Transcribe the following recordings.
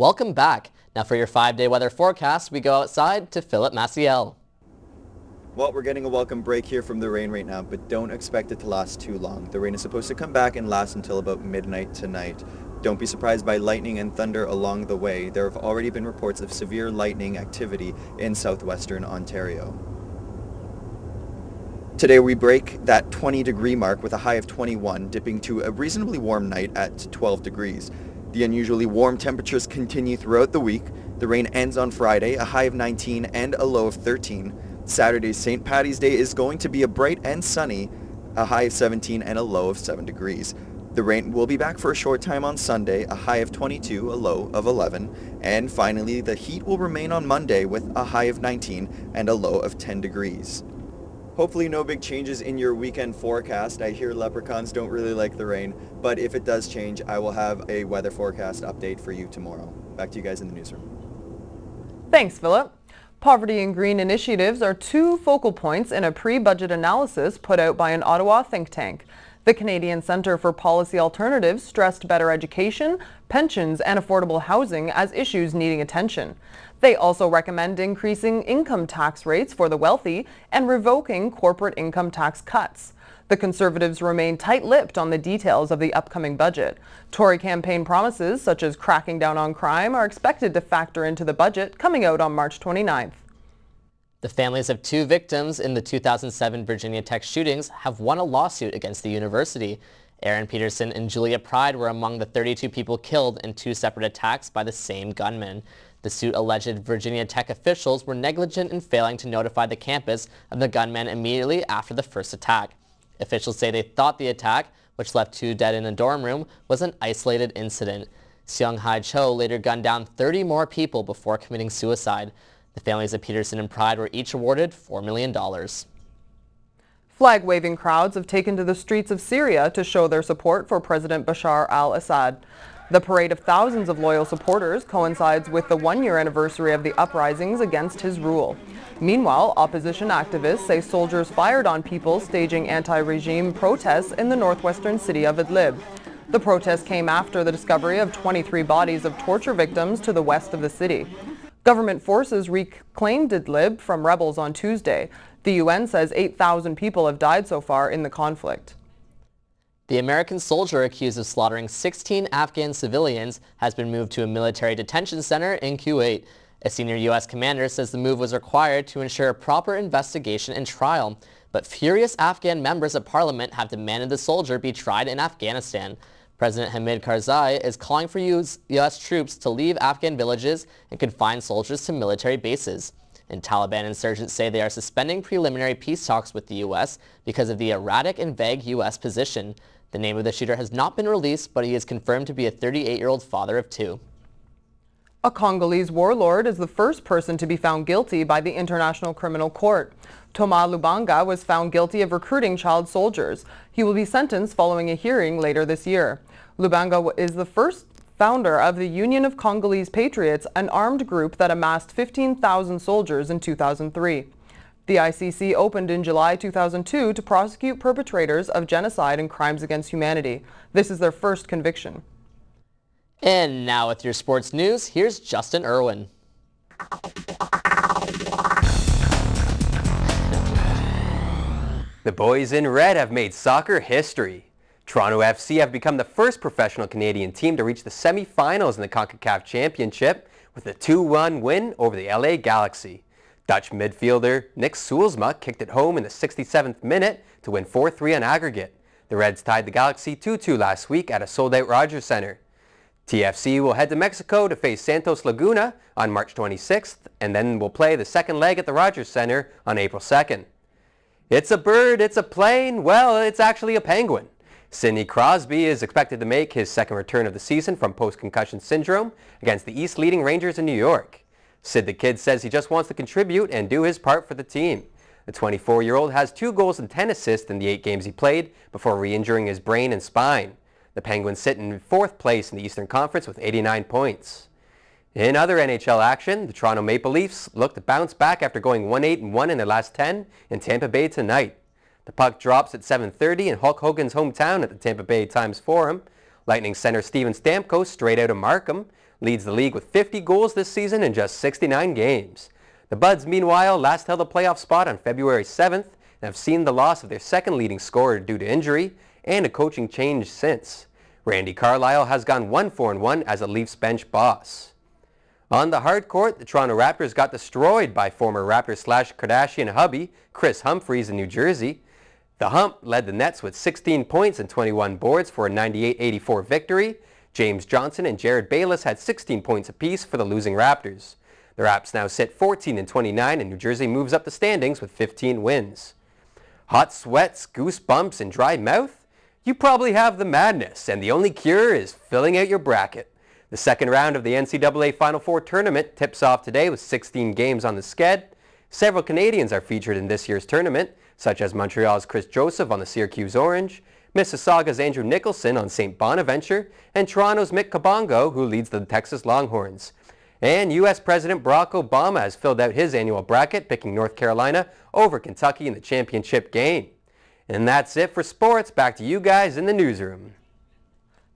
Welcome back. Now for your 5-day weather forecast, we go outside to Philip Maciel. Well, we're getting a welcome break here from the rain right now, but don't expect it to last too long. The rain is supposed to come back and last until about midnight tonight. Don't be surprised by lightning and thunder along the way. There have already been reports of severe lightning activity in southwestern Ontario. Today we break that 20-degree mark with a high of 21, dipping to a reasonably warm night at 12 degrees. The unusually warm temperatures continue throughout the week. The rain ends on Friday, a high of 19 and a low of 13. Saturday, St. Paddy's Day, is going to be a bright and sunny, a high of 17 and a low of 7 degrees. The rain will be back for a short time on Sunday, a high of 22, a low of 11. And finally, the heat will remain on Monday with a high of 19 and a low of 10 degrees. Hopefully no big changes in your weekend forecast. I hear leprechauns don't really like the rain, but if it does change, I will have a weather forecast update for you tomorrow. Back to you guys in the newsroom. Thanks, Philip. Poverty and green initiatives are two focal points in a pre-budget analysis put out by an Ottawa think tank. The Canadian Centre for Policy Alternatives stressed better education, pensions, and affordable housing as issues needing attention. They also recommend increasing income tax rates for the wealthy and revoking corporate income tax cuts. The Conservatives remain tight-lipped on the details of the upcoming budget. Tory campaign promises, such as cracking down on crime, are expected to factor into the budget coming out on March 29th. The families of 2 victims in the 2007 Virginia Tech shootings have won a lawsuit against the university. Aaron Peterson and Julia Pride were among the 32 people killed in 2 separate attacks by the same gunman. The suit alleged Virginia Tech officials were negligent in failing to notify the campus of the gunman immediately after the first attack. Officials say they thought the attack, which left 2 dead in a dorm room, was an isolated incident. Seung-Hai Cho later gunned down 30 more people before committing suicide. The families of Peterson and Pride were each awarded $4 million. Flag-waving crowds have taken to the streets of Syria to show their support for President Bashar al-Assad. The parade of thousands of loyal supporters coincides with the 1-year anniversary of the uprisings against his rule. Meanwhile, opposition activists say soldiers fired on people staging anti-regime protests in the northwestern city of Idlib. The protest came after the discovery of 23 bodies of torture victims to the west of the city. Government forces reclaimed Idlib from rebels on Tuesday. The UN says 8,000 people have died so far in the conflict. The American soldier accused of slaughtering 16 Afghan civilians has been moved to a military detention center in Kuwait. A senior U.S. commander says the move was required to ensure a proper investigation and trial. But furious Afghan members of parliament have demanded the soldier be tried in Afghanistan. President Hamid Karzai is calling for U.S. troops to leave Afghan villages and confine soldiers to military bases. And Taliban insurgents say they are suspending preliminary peace talks with the U.S. because of the erratic and vague U.S. position. The name of the shooter has not been released, but he is confirmed to be a 38-year-old father of 2. A Congolese warlord is the first person to be found guilty by the International Criminal Court. Thomas Lubanga was found guilty of recruiting child soldiers. He will be sentenced following a hearing later this year. Lubanga is the first founder of the Union of Congolese Patriots, an armed group that amassed 15,000 soldiers in 2003. The ICC opened in July 2002 to prosecute perpetrators of genocide and crimes against humanity. This is their first conviction. And now with your sports news, here's Justin Irwin. The boys in red have made soccer history. Toronto FC have become the first professional Canadian team to reach the semi-finals in the CONCACAF Championship with a 2-1 win over the LA Galaxy. Dutch midfielder Nick Soelsma kicked it home in the 67th minute to win 4-3 on aggregate. The Reds tied the Galaxy 2-2 last week at a sold-out Rogers Centre. TFC will head to Mexico to face Santos Laguna on March 26th and then will play the second leg at the Rogers Centre on April 2nd. It's a bird, it's a plane, well, it's actually a penguin. Sidney Crosby is expected to make his second return of the season from post-concussion syndrome against the East leading Rangers in New York. Sid the Kid says he just wants to contribute and do his part for the team. The 24-year-old has 2 goals and 10 assists in the 8 games he played before re-injuring his brain and spine. The Penguins sit in 4th place in the Eastern Conference with 89 points. In other NHL action, the Toronto Maple Leafs look to bounce back after going 1-8-1 in their last 10 in Tampa Bay tonight. The puck drops at 7:30 in Hulk Hogan's hometown at the Tampa Bay Times Forum. Lightning center Steven Stamkos straight out of Markham. leads the league with 50 goals this season in just 69 games. The Buds, meanwhile, last held a playoff spot on February 7th and have seen the loss of their second leading scorer due to injury and a coaching change since. Randy Carlyle has gone 1-4-1 as a Leafs bench boss. On the hard court, the Toronto Raptors got destroyed by former Raptors/Kardashian hubby Chris Humphries in New Jersey. The Hump led the Nets with 16 points and 21 boards for a 98-84 victory. James Johnson and Jared Bayless had 16 points apiece for the losing Raptors. The Raps now sit 14-29 and New Jersey moves up the standings with 15 wins. Hot sweats, goosebumps, and dry mouth? You probably have the madness, and the only cure is filling out your bracket. The second round of the NCAA Final Four tournament tips off today with 16 games on the sched. Several Canadians are featured in this year's tournament, such as Montreal's Chris Joseph on the Syracuse Orange, Mississauga's Andrew Nicholson on St. Bonaventure, and Toronto's Mick Kabongo, who leads the Texas Longhorns. And U.S. President Barack Obama has filled out his annual bracket, picking North Carolina over Kentucky in the championship game. And that's it for sports. Back to you guys in the newsroom.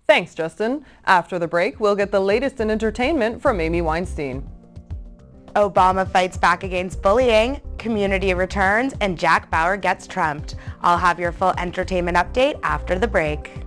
Thanks, Justin. After the break, we'll get the latest in entertainment from Amy Weinstein. Obama fights back against bullying, Community returns, and Jack Bauer gets trumped. I'll have your full entertainment update after the break.